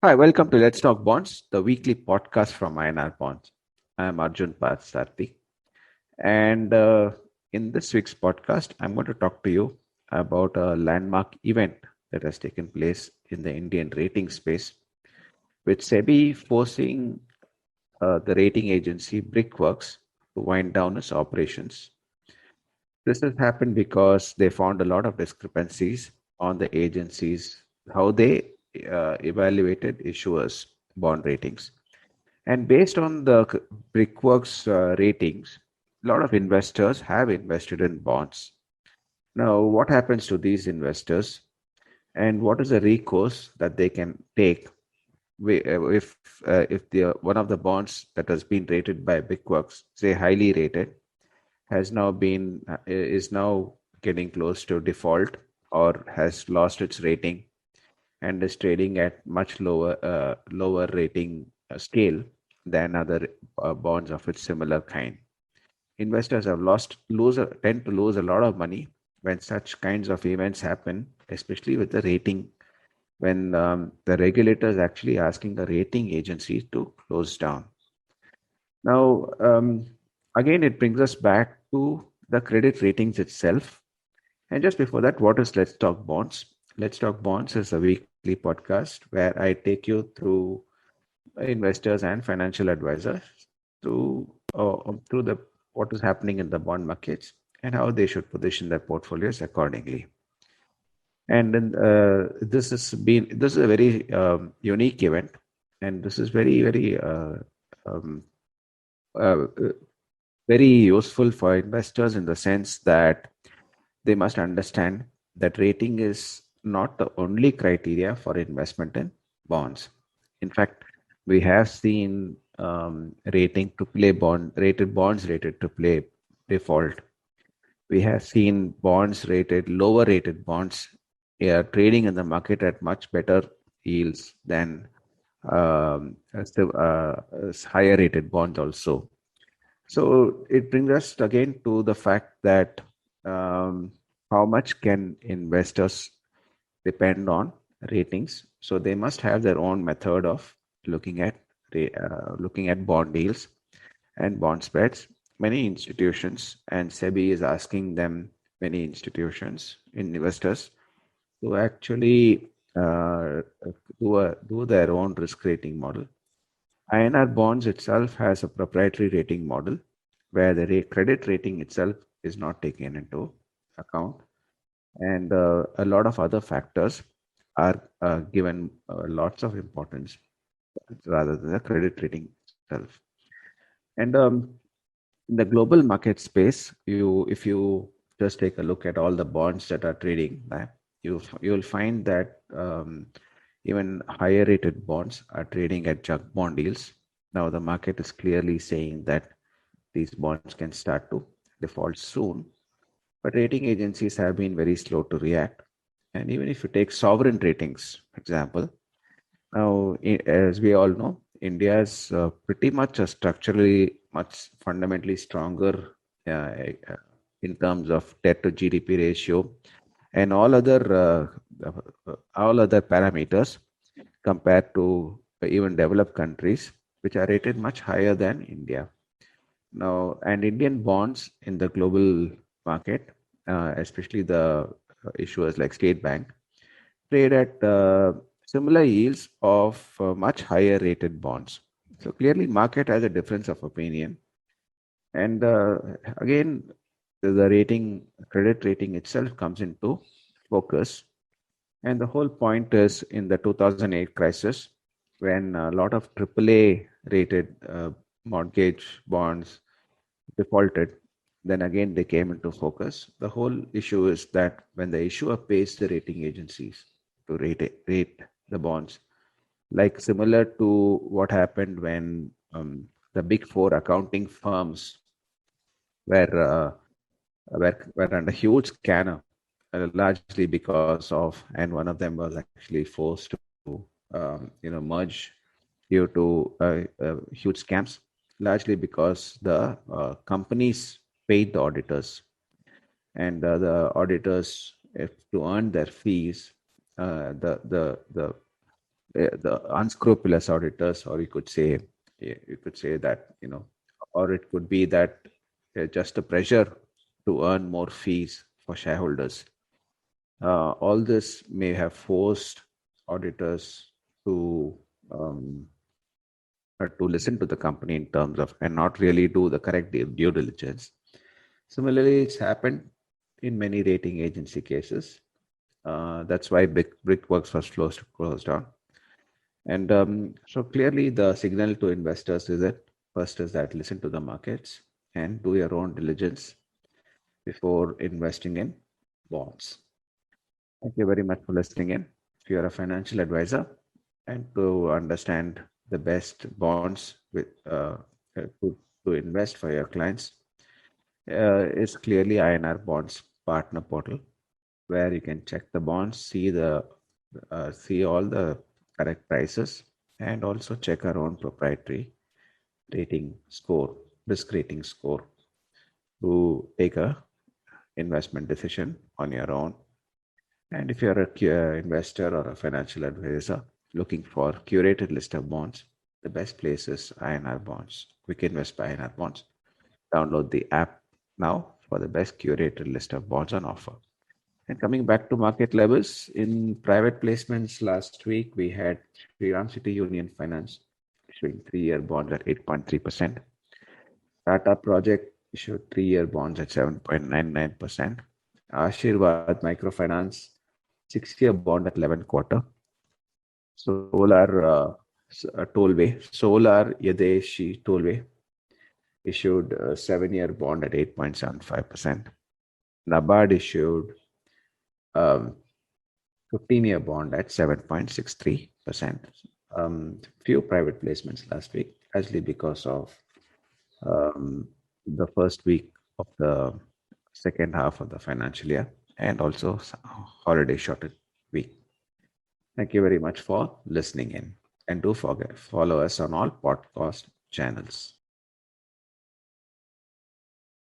Hi, welcome to Let's Talk Bonds, the weekly podcast from INR Bonds. I am Arjun Pathsarthi. And in this week's podcast, I'm going to talk to you about a landmark event that has taken place in the Indian rating space, with SEBI forcing the rating agency Brickworks to wind down its operations. This has happened because they found a lot of discrepancies on the agencies, how they evaluated issuers' bond ratings. And based on the Brickworks ratings, a lot of investors have invested in bonds. Now, what happens to these investors, and what is the recourse that they can take if the one of the bonds that has been rated by Brickworks, say highly rated, has now been is now getting close to default or has lost its rating and is trading at much lower rating scale than other bonds of its similar kind. Investors tend to lose a lot of money when such kinds of events happen, especially with the rating, when the regulator is actually asking the rating agencies to close down. Now, again, it brings us back to the credit ratings itself. And just before that, what is Let's Talk Bonds? Let's Talk Bonds is a weekly podcast where I take you through investors and financial advisors through the what is happening in the bond markets and how they should position their portfolios accordingly. And then this is a very unique event, and this is um, uh, very useful for investors in the sense that they must understand that rating is not the only criteria for investment in bonds. In fact, we have seen rated bonds rated to play default. We have seen lower rated bonds trading in the market at much better yields than higher rated bonds also. So it brings us again to the fact that um, how much can investors depend on ratings? So they must have their own method of looking at bond deals and bond spreads. Many institutions and SEBI is asking them, many institutions, investors, to actually do their own risk rating model. INR bonds itself has a proprietary rating model where the credit rating itself is not taken into account, and a lot of other factors are given lots of importance rather than the credit rating itself. And in the global market space, if you just take a look at all the bonds that are trading, you'll find that even higher rated bonds are trading at junk bond deals. Now the market is clearly saying that these bonds can start to default soon, but rating agencies have been very slow to react. And even if you take sovereign ratings, for example, now, as we all know, India is pretty much a structurally much fundamentally stronger uh, in terms of debt to GDP ratio and all other parameters compared to even developed countries, which are rated much higher than India. Now, and Indian bonds in the global market, especially the issuers like State Bank, trade at similar yields of much higher rated bonds. So clearly, market has a difference of opinion, and again, the credit rating itself comes into focus. And the whole point is in the 2008 crisis, when a lot of AAA rated mortgage bonds defaulted, then again they came into focus. The whole issue is that when the issuer pays the rating agencies to rate the bonds, like similar to what happened when the big four accounting firms were were under huge scanner, largely because of, and one of them was actually forced to merge due to huge scams, largely because the companies paid the auditors, and the auditors, if to earn their fees, the the unscrupulous auditors, or you could say that, or it could be that just the pressure to earn more fees for shareholders. All this may have forced auditors um, to listen to the company in terms of and not really do the correct due diligence. Similarly, it's happened in many rating agency cases. That's why Brickworks was closed down. And so clearly, the signal to investors is that first is that listen to the markets and do your own diligence before investing in bonds. Thank you very much for listening in. If you're a financial advisor and to understand the best bonds to invest for your clients, is clearly INR Bonds Partner Portal, where you can check the bonds, see all the correct prices, and also check our own proprietary rating score, risk rating score, to take a investment decision on your own. And if you're a investor or a financial advisor looking for curated list of bonds, the best place is INR Bonds, Quick Invest by INR Bonds. Download the app now for the best curated list of bonds on offer. And coming back to market levels, in private placements last week, we had Shriram City Union Finance issuing 3-year bonds at 8.3%. Tata Project issued 3-year bonds at 7.99%. Ashirwad Microfinance 6-year bond at 11 quarter. Solar Yadeshi Tollway issued a 7-year bond at 8.75%. NABARD issued 15-year bond at 7.63%. Few private placements last week, actually because of the first week of the second half of the financial year and also holiday shortened week. Thank you very much for listening in, and do follow us on all podcast channels.